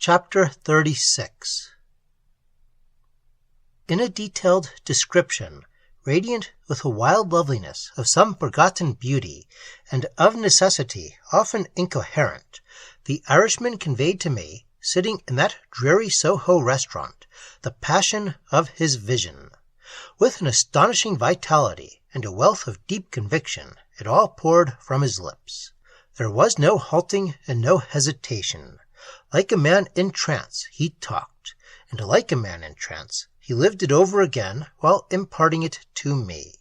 Chapter 36. In a detailed description, radiant with a wild loveliness of some forgotten beauty, and of necessity often incoherent, the Irishman conveyed to me, sitting in that dreary Soho restaurant, the passion of his vision. With an astonishing vitality and a wealth of deep conviction, it all poured from his lips. There was no halting and no hesitation. Like a man in trance, he talked, and like a man in trance, he lived it over again while imparting it to me.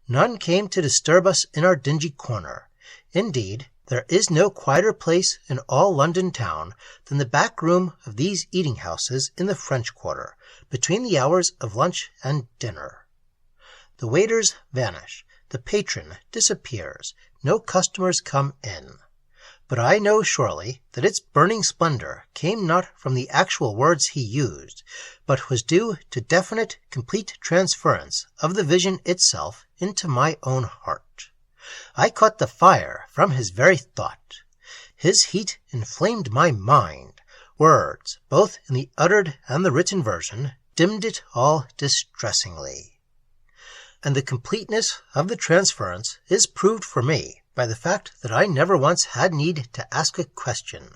None came to disturb us in our dingy corner. Indeed, there is no quieter place in all London town than the back room of these eating-houses in the French Quarter, between the hours of lunch and dinner. The waiters vanish, the patron disappears, no customers come in. But I know surely that its burning splendor came not from the actual words he used, but was due to definite, complete transference of the vision itself into my own heart. I caught the fire from his very thought. His heat inflamed my mind. Words, both in the uttered and the written version, dimmed it all distressingly. And the completeness of the transference is proved for me by the fact that I never once had need to ask a question.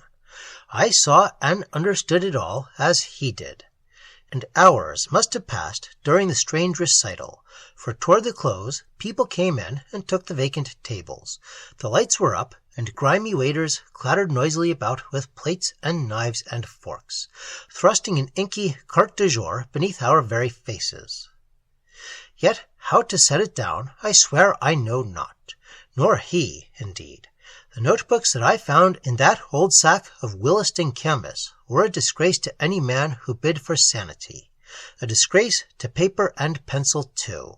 I saw and understood it all as he did. And hours must have passed during the strange recital, for toward the close people came in and took the vacant tables. The lights were up, and grimy waiters clattered noisily about with plates and knives and forks, thrusting an inky carte du jour beneath our very faces. Yet how to set it down, I swear I know not, nor he, indeed. The notebooks that I found in that old sack of Williston canvas were a disgrace to any man who bid for sanity, a disgrace to paper and pencil too.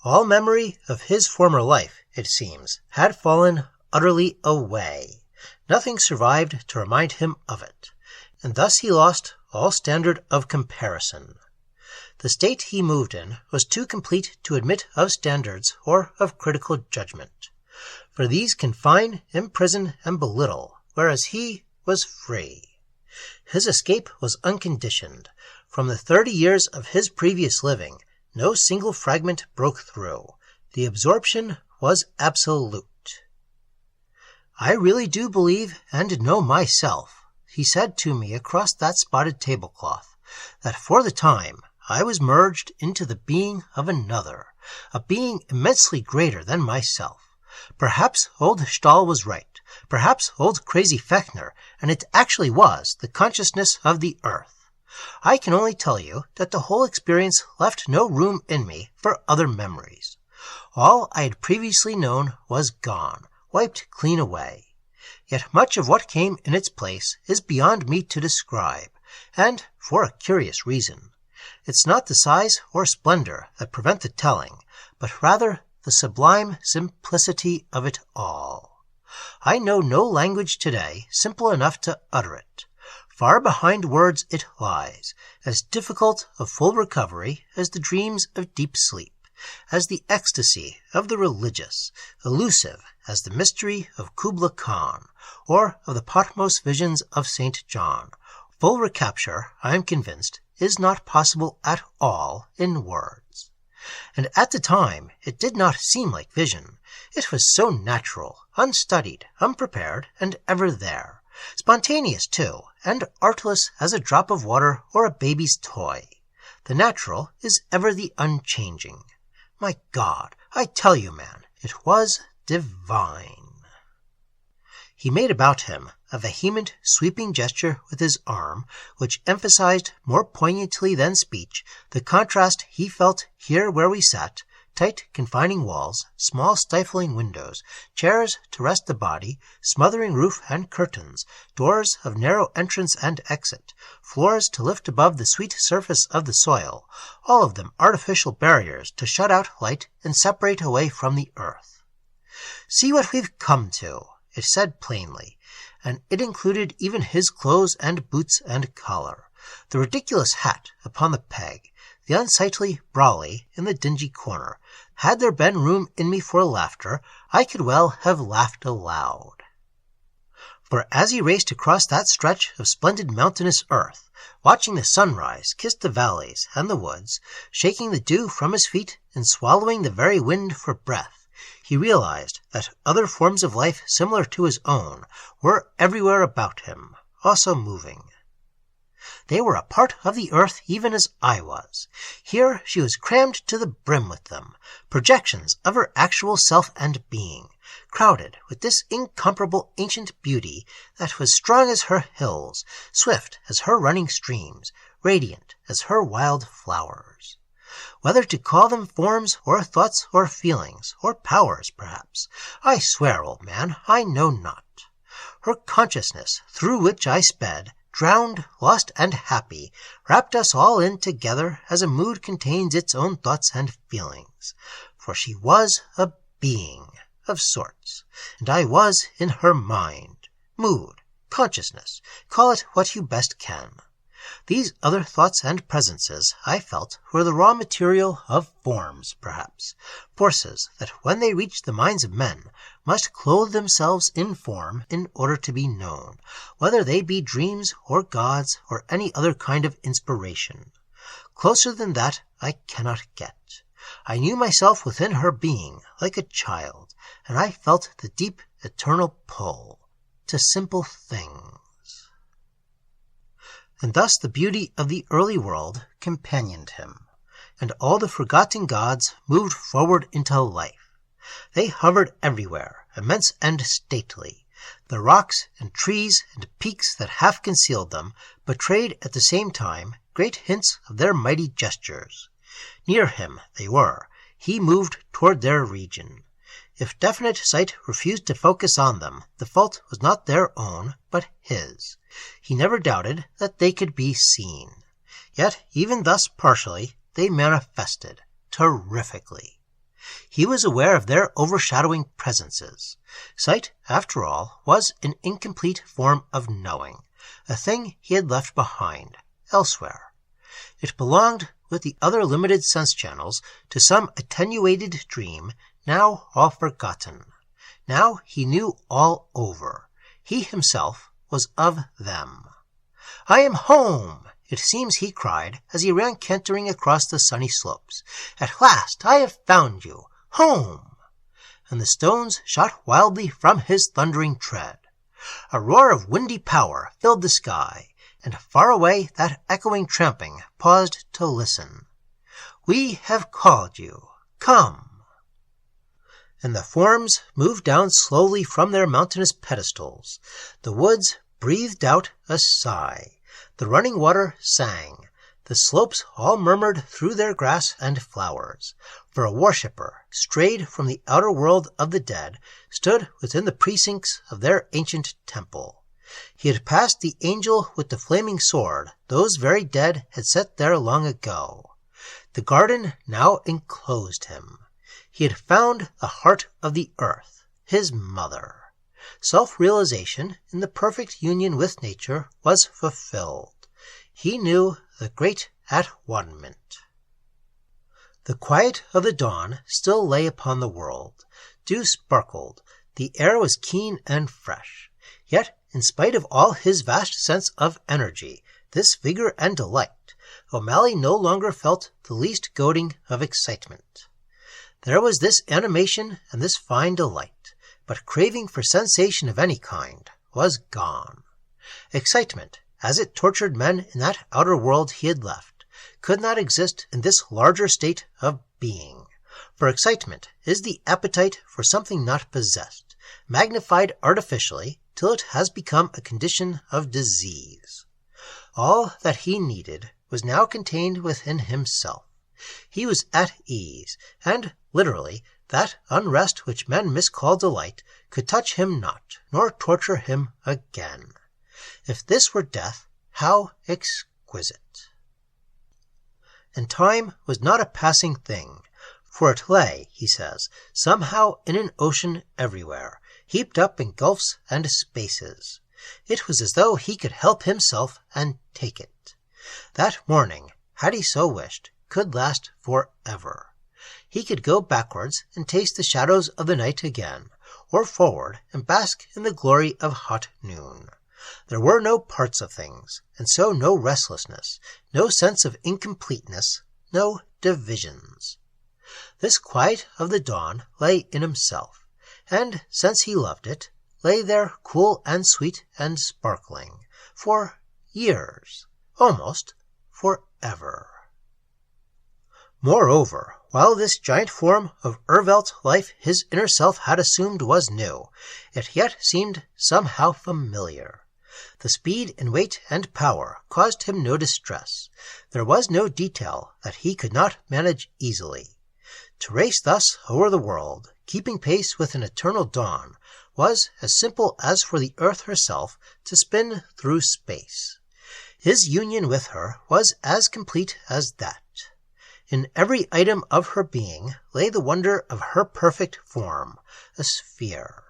All memory of his former life, it seems, had fallen utterly away. Nothing survived to remind him of it, and thus he lost all standard of comparison. The state he moved in was too complete to admit of standards or of critical judgment. For these confine, imprison, and belittle, whereas he was free. His escape was unconditioned. From the 30 years of his previous living, no single fragment broke through. The absorption was absolute. "I really do believe and know myself," he said to me across that spotted tablecloth, "that for the time I was merged into the being of another, a being immensely greater than myself. Perhaps old Stahl was right, perhaps old crazy Fechner, and it actually was the consciousness of the earth. I can only tell you that the whole experience left no room in me for other memories. All I had previously known was gone, wiped clean away. Yet much of what came in its place is beyond me to describe, and for a curious reason. It's not the size or splendor that prevent the telling, but rather the sublime simplicity of it all. I know no language today simple enough to utter it. Far behind words it lies, as difficult of full recovery as the dreams of deep sleep, as the ecstasy of the religious, elusive as the mystery of Kubla Khan, or of the Patmos visions of St. John. Full recapture, I am convinced, is not possible at all in words. And at the time it did not seem like vision. It was so natural, unstudied, unprepared, and ever there. Spontaneous, too, and artless as a drop of water or a baby's toy. The natural is ever the unchanging. My God, I tell you, man, it was divine. He made about him a vehement, sweeping gesture with his arm, which emphasized more poignantly than speech the contrast he felt here where we sat, tight, confining walls, small, stifling windows, chairs to rest the body, smothering roof and curtains, doors of narrow entrance and exit, floors to lift above the sweet surface of the soil, all of them artificial barriers to shut out light and separate away from the earth. "See what we've come to," it said plainly, and it included even his clothes and boots and collar, the ridiculous hat upon the peg, the unsightly brolly in the dingy corner. Had there been room in me for laughter, I could well have laughed aloud. For as he raced across that stretch of splendid mountainous earth, watching the sunrise kiss the valleys and the woods, shaking the dew from his feet and swallowing the very wind for breath, he realized that other forms of life similar to his own were everywhere about him, also moving. They were a part of the earth even as I was. Here she was crammed to the brim with them, projections of her actual self and being, crowded with this incomparable ancient beauty that was strong as her hills, swift as her running streams, radiant as her wild flowers. Whether to call them forms or thoughts or feelings or powers, perhaps, I swear, old man, I know not. Her consciousness, through which I sped, drowned, lost, and happy, wrapped us all in together as a mood contains its own thoughts and feelings. For she was a being, of sorts, and I was in her mind, mood, consciousness, call it what you best can. These other thoughts and presences, I felt, were the raw material of forms, perhaps, forces that when they reached the minds of men must clothe themselves in form in order to be known, whether they be dreams or gods or any other kind of inspiration. Closer than that I cannot get. I knew myself within her being, like a child, and I felt the deep, eternal pull to simple things. And thus the beauty of the early world companioned him, and all the forgotten gods moved forward into life. They hovered everywhere, immense and stately. The rocks and trees and peaks that half concealed them betrayed at the same time great hints of their mighty gestures. Near him they were. He moved toward their region. If definite sight refused to focus on them, the fault was not their own, but his. He never doubted that they could be seen. Yet, even thus partially, they manifested, terrifically. He was aware of their overshadowing presences. Sight, after all, was an incomplete form of knowing, a thing he had left behind, elsewhere. It belonged, with the other limited sense channels, to some attenuated dream, now all forgotten. Now he knew all over. He himself was of them. "I am home!" it seems he cried as he ran cantering across the sunny slopes. "At last I have found you! Home!" And the stones shot wildly from his thundering tread. A roar of windy power filled the sky, and far away that echoing tramping paused to listen. "We have called you. Come!" And the forms moved down slowly from their mountainous pedestals. The woods breathed out a sigh. The running water sang. The slopes all murmured through their grass and flowers. For a worshipper, strayed from the outer world of the dead, stood within the precincts of their ancient temple. He had passed the angel with the flaming sword those very dead had set there long ago. The garden now enclosed him. He had found the heart of the earth, his mother. Self-realization in the perfect union with nature was fulfilled. He knew the great at-one-ment. The quiet of the dawn still lay upon the world. Dew sparkled. The air was keen and fresh. Yet, in spite of all his vast sense of energy, this vigor and delight, O'Malley no longer felt the least goading of excitement. There was this animation and this fine delight, but craving for sensation of any kind was gone. Excitement, as it tortured men in that outer world he had left, could not exist in this larger state of being. For excitement is the appetite for something not possessed, magnified artificially till it has become a condition of disease. All that he needed was now contained within himself. He was at ease, and, literally, that unrest which men miscall delight could touch him not, nor torture him again. If this were death, how exquisite! And time was not a passing thing, for it lay, he says, somehow in an ocean everywhere, heaped up in gulfs and spaces. It was as though he could help himself and take it. That morning, had he so wished, could last forever. He could go backwards and taste the shadows of the night again, or forward and bask in the glory of hot noon. There were no parts of things, and so no restlessness, no sense of incompleteness, no divisions. This quiet of the dawn lay in himself, and, since he loved it, lay there cool and sweet and sparkling, for years, almost forever. Moreover, while this giant form of Urvelt life his inner self had assumed was new, it yet seemed somehow familiar. The speed and weight and power caused him no distress. There was no detail that he could not manage easily. To race thus o'er the world, keeping pace with an eternal dawn, was as simple as for the earth herself to spin through space. His union with her was as complete as that. In every item of her being lay the wonder of her perfect form, a sphere.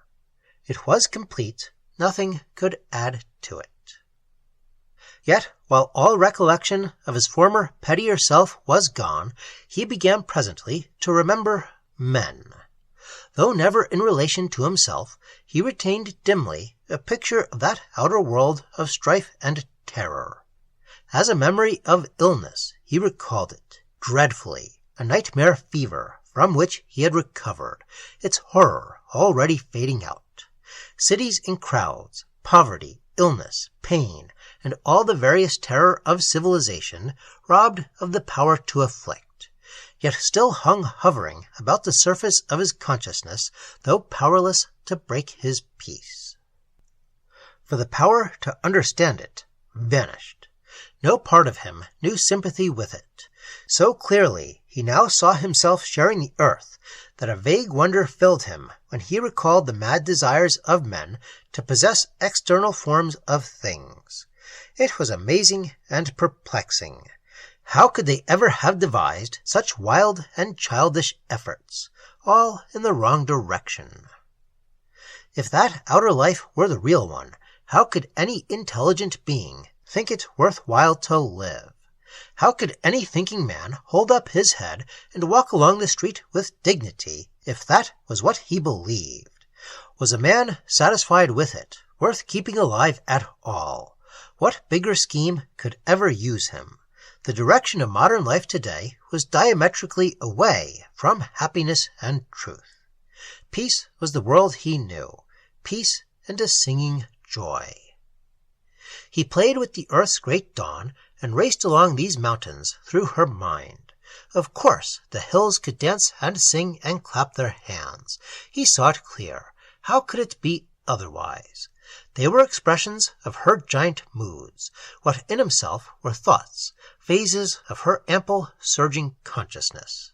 It was complete, nothing could add to it. Yet, while all recollection of his former pettier self was gone, he began presently to remember men. Though never in relation to himself, he retained dimly a picture of that outer world of strife and terror. As a memory of illness, he recalled it, dreadfully, a nightmare fever from which he had recovered, its horror already fading out. Cities in crowds, poverty, illness, pain, and all the various terror of civilization, robbed of the power to afflict, yet still hung hovering about the surface of his consciousness, though powerless to break his peace. For the power to understand it vanished. No part of him knew sympathy with it. So clearly he now saw himself sharing the earth that a vague wonder filled him when he recalled the mad desires of men to possess external forms of things. It was amazing and perplexing. How could they ever have devised such wild and childish efforts, all in the wrong direction? If that outer life were the real one, how could any intelligent being think it worth while to live? How could any thinking man hold up his head and walk along the street with dignity if that was what he believed? Was a man satisfied with it, worth keeping alive at all? What bigger scheme could ever use him? The direction of modern life today was diametrically away from happiness and truth. Peace was the world he knew, peace and a singing joy. He played with the earth's great dawn and raced along these mountains through her mind. Of course, the hills could dance and sing and clap their hands. He saw it clear. How could it be otherwise? They were expressions of her giant moods, what in himself were thoughts, phases of her ample, surging consciousness.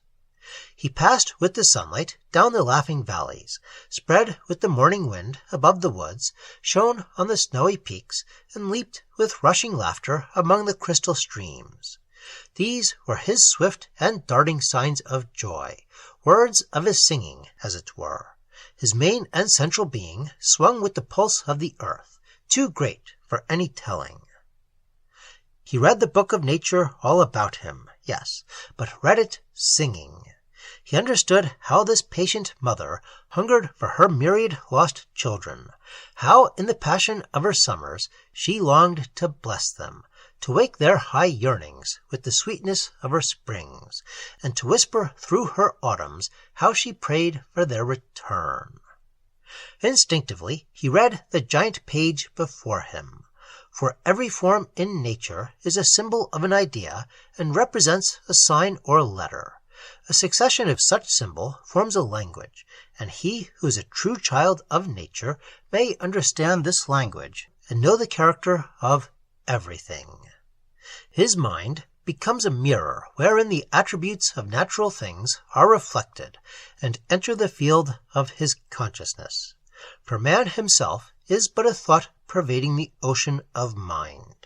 He passed with the sunlight down the laughing valleys, spread with the morning wind above the woods, shone on the snowy peaks, and leaped with rushing laughter among the crystal streams. These were his swift and darting signs of joy, words of his singing, as it were. His main and central being swung with the pulse of the earth, too great for any telling. He read the book of nature all about him, yes, but read it singing. He understood how this patient mother hungered for her myriad lost children, how in the passion of her summers she longed to bless them, to wake their high yearnings with the sweetness of her springs, and to whisper through her autumns how she prayed for their return. Instinctively he read the giant page before him, for every form in nature is a symbol of an idea and represents a sign or letter. A succession of such symbol forms a language, and he who is a true child of nature may understand this language and know the character of everything. His mind becomes a mirror wherein the attributes of natural things are reflected and enter the field of his consciousness. For man himself is but a thought pervading the ocean of mind.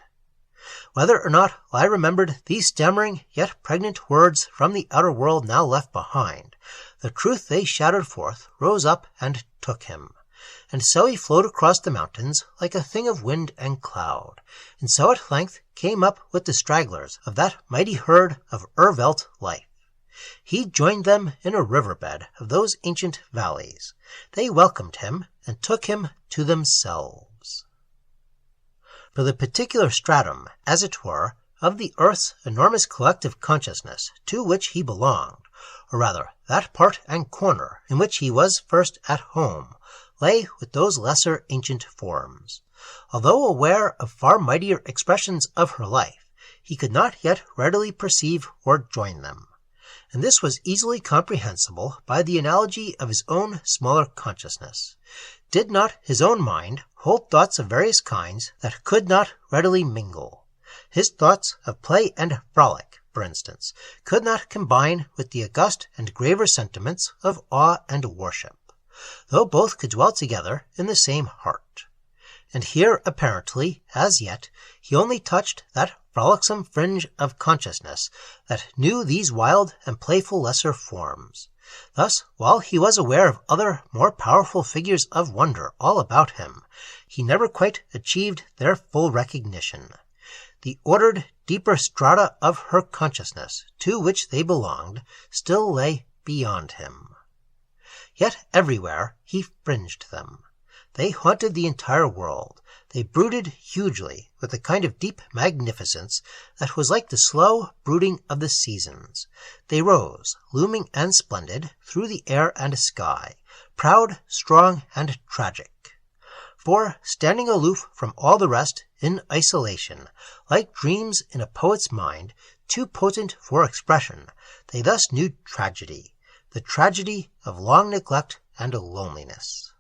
Whether or not I remembered these stammering yet pregnant words from the outer world now left behind, the truth they shadowed forth rose up and took him. And so he flowed across the mountains like a thing of wind and cloud, and so at length came up with the stragglers of that mighty herd of Urvelt life. He joined them in a river-bed of those ancient valleys. They welcomed him and took him to themselves. For the particular stratum, as it were, of the earth's enormous collective consciousness to which he belonged, or rather that part and corner in which he was first at home, lay with those lesser ancient forms. Although aware of far mightier expressions of her life, he could not yet readily perceive or join them. And this was easily comprehensible by the analogy of his own smaller consciousness. Did not his own mind hold thoughts of various kinds that could not readily mingle? His thoughts of play and frolic, for instance, could not combine with the august and graver sentiments of awe and worship, though both could dwell together in the same heart. And here, apparently, as yet, he only touched that frolicsome fringe of consciousness that knew these wild and playful lesser forms. Thus, while he was aware of other more powerful figures of wonder all about him, he never quite achieved their full recognition. The ordered, deeper strata of her consciousness, to which they belonged, still lay beyond him. Yet everywhere he fringed them. They haunted the entire world. They brooded hugely, with a kind of deep magnificence that was like the slow brooding of the seasons. They rose, looming and splendid, through the air and sky, proud, strong, and tragic. For, standing aloof from all the rest, in isolation, like dreams in a poet's mind, too potent for expression, they thus knew tragedy, the tragedy of long neglect and loneliness.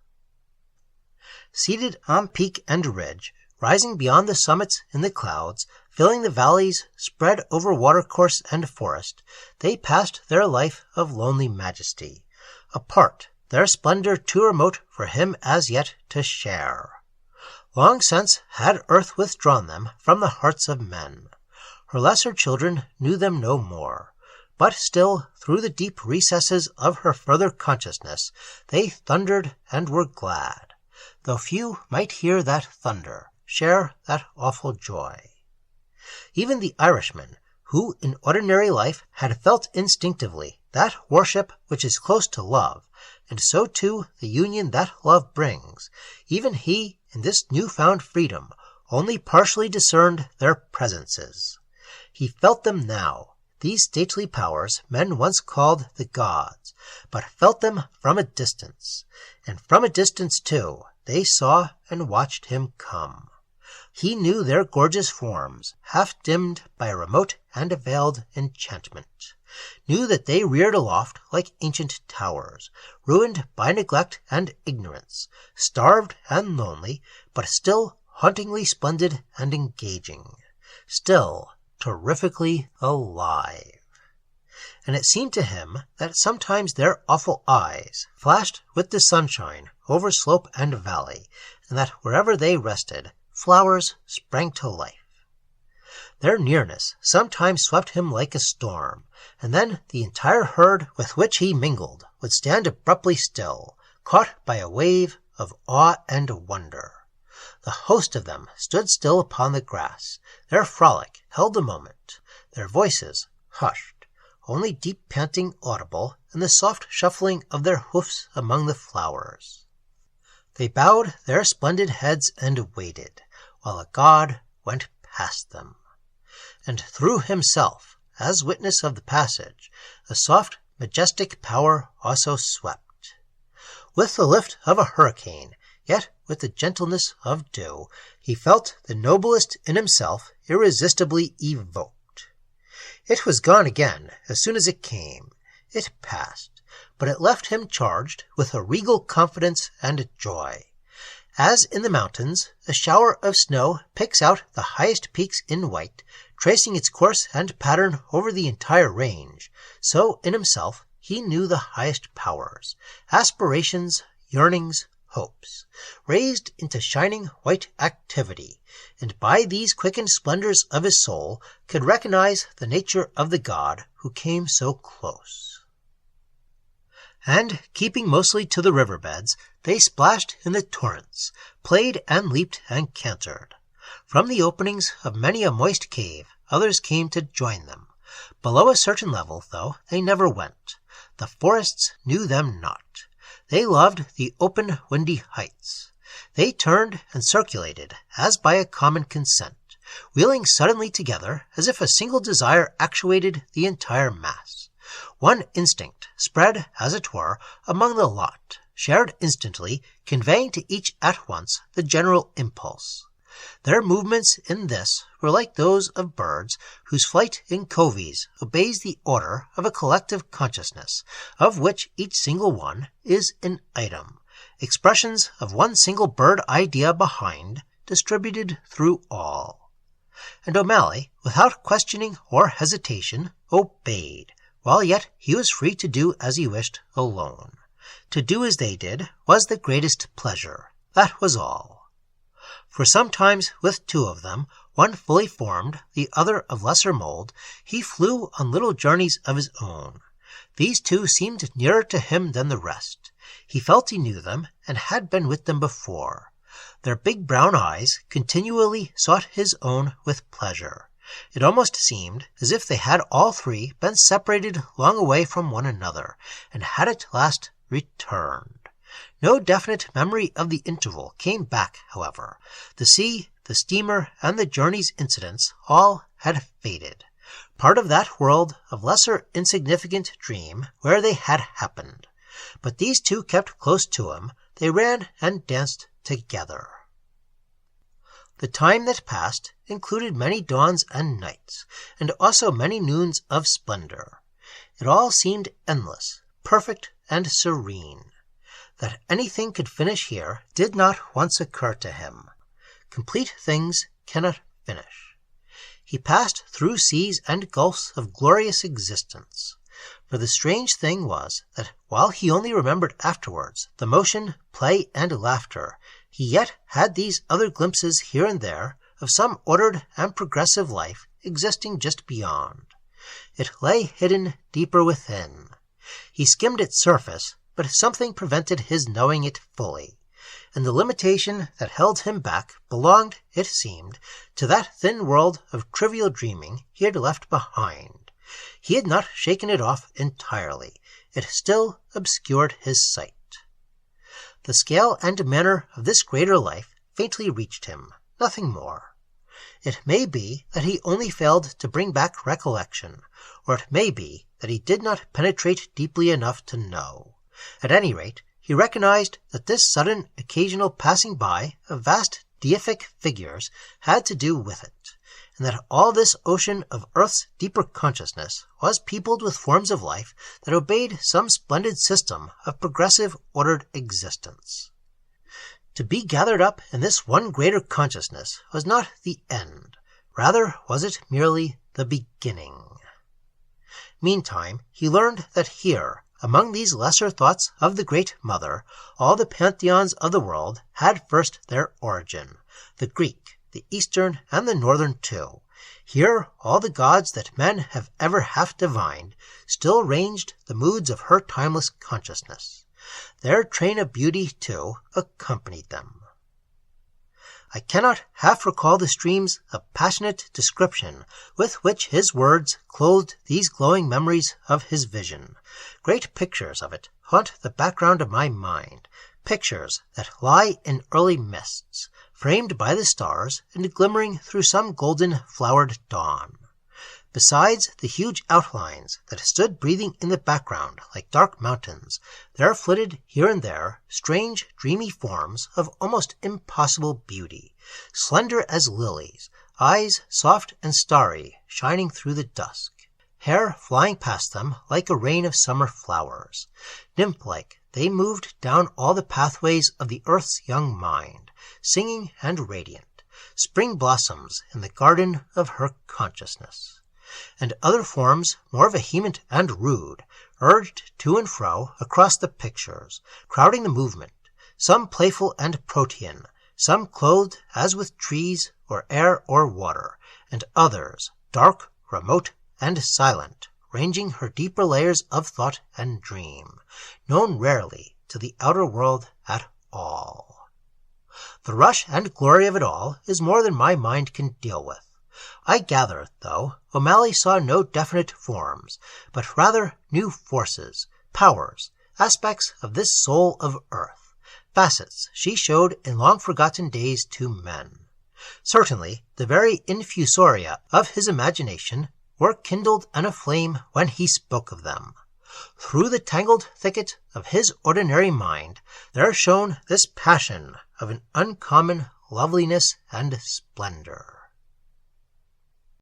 Seated on peak and ridge, rising beyond the summits in the clouds, filling the valleys spread over watercourse and forest, they passed their life of lonely majesty, apart, their splendor too remote for him as yet to share. Long since had earth withdrawn them from the hearts of men. Her lesser children knew them no more, but still, through the deep recesses of her further consciousness, they thundered and were glad, though few might hear that thunder, share that awful joy. Even the Irishman, who in ordinary life had felt instinctively that worship which is close to love, and so too the union that love brings, even he, in this new-found freedom, only partially discerned their presences. He felt them now, these stately powers men once called the gods, but felt them from a distance, and from a distance, too, they saw and watched him come. He knew their gorgeous forms, half dimmed by a remote and veiled enchantment, knew that they reared aloft like ancient towers, ruined by neglect and ignorance, starved and lonely, but still hauntingly splendid and engaging, still terrifically alive. And it seemed to him that sometimes their awful eyes flashed with the sunshine over slope and valley, and that wherever they rested, flowers sprang to life. Their nearness sometimes swept him like a storm, and then the entire herd with which he mingled would stand abruptly still, caught by a wave of awe and wonder. The host of them stood still upon the grass. Their frolic held a moment, their voices hushed, only deep panting audible, and the soft shuffling of their hoofs among the flowers. They bowed their splendid heads and waited, while a god went past them. And through himself, as witness of the passage, a soft, majestic power also swept. With the lift of a hurricane, yet with the gentleness of dew, he felt the noblest in himself irresistibly evoked. It was gone again as soon as it came. It passed, but it left him charged with a regal confidence and joy. As in the mountains, a shower of snow picks out the highest peaks in white, tracing its course and pattern over the entire range, so in himself he knew the highest powers, aspirations, yearnings, hopes, raised into shining white activity, and by these quickened splendors of his soul could recognize the nature of the god who came so close. And, keeping mostly to the riverbeds, they splashed in the torrents, played and leaped and cantered. From the openings of many a moist cave, others came to join them, Below a certain level, though, they never went. The forests knew them not. They loved the open, windy heights. They turned and circulated, as by a common consent, wheeling suddenly together, as if a single desire actuated the entire mass. One instinct spread, as it were, among the lot, shared instantly, conveying to each at once the general impulse. Their movements in this were like those of birds whose flight in coveys obeys the order of a collective consciousness, of which each single one is an item, expressions of one single bird idea behind, distributed through all. And O'Malley, without questioning or hesitation, obeyed, while yet he was free to do as he wished alone. To do as they did was the greatest pleasure. That was all. For sometimes with two of them, one fully formed, the other of lesser mold, he flew on little journeys of his own. These two seemed nearer to him than the rest. He felt he knew them, and had been with them before. Their big brown eyes continually sought his own with pleasure. It almost seemed as if they had all three been separated long away from one another, and had at last returned. No definite memory of the interval came back, however. The sea, the steamer, and the journey's incidents all had faded. Part of that world of lesser insignificant dream where they had happened. But these two kept close to him. They ran and danced together. The time that passed included many dawns and nights, and also many noons of splendor. It all seemed endless, perfect, and serene. That anything could finish here did not once occur to him. Complete things cannot finish. He passed through seas and gulfs of glorious existence. For the strange thing was that while he only remembered afterwards the motion, play, and laughter, he yet had these other glimpses here and there of some ordered and progressive life existing just beyond. It lay hidden deeper within. He skimmed its surface, but something prevented his knowing it fully, and the limitation that held him back belonged, it seemed, to that thin world of trivial dreaming he had left behind. He had not shaken it off entirely. It still obscured his sight. The scale and manner of this greater life faintly reached him, nothing more. It may be that he only failed to bring back recollection, or it may be that he did not penetrate deeply enough to know. At any rate, he recognized that this sudden occasional passing by of vast deific figures had to do with it, and that all this ocean of Earth's deeper consciousness was peopled with forms of life that obeyed some splendid system of progressive ordered existence. To be gathered up in this one greater consciousness was not the end, rather was it merely the beginning. Meantime, he learned that here, among these lesser thoughts of the Great Mother, all the pantheons of the world had first their origin, the Greek, the Eastern, and the Northern too. Here all the gods that men have ever half divined still ranged the moods of her timeless consciousness. Their train of beauty, too, accompanied them. I cannot half recall the streams of passionate description with which his words clothed these glowing memories of his vision. Great pictures of it haunt the background of my mind, pictures that lie in early mists, framed by the stars and glimmering through some golden flowered dawn. Besides the huge outlines that stood breathing in the background like dark mountains, there flitted here and there strange, dreamy forms of almost impossible beauty, slender as lilies, eyes soft and starry, shining through the dusk, hair flying past them like a rain of summer flowers. Nymph-like, they moved down all the pathways of the earth's young mind, singing and radiant, spring blossoms in the garden of her consciousness. And other forms, more vehement and rude, urged to and fro across the pictures, crowding the movement, some playful and protean, some clothed as with trees or air or water, and others dark, remote, and silent, ranging her deeper layers of thought and dream, known rarely to the outer world at all. The rush and glory of it all is more than my mind can deal with. I gather, though, O'Malley saw no definite forms, but rather new forces, powers, aspects of this soul of earth, facets she showed in long-forgotten days to men. Certainly, the very infusoria of his imagination were kindled and aflame when he spoke of them. Through the tangled thicket of his ordinary mind there shone this passion of an uncommon loveliness and splendor.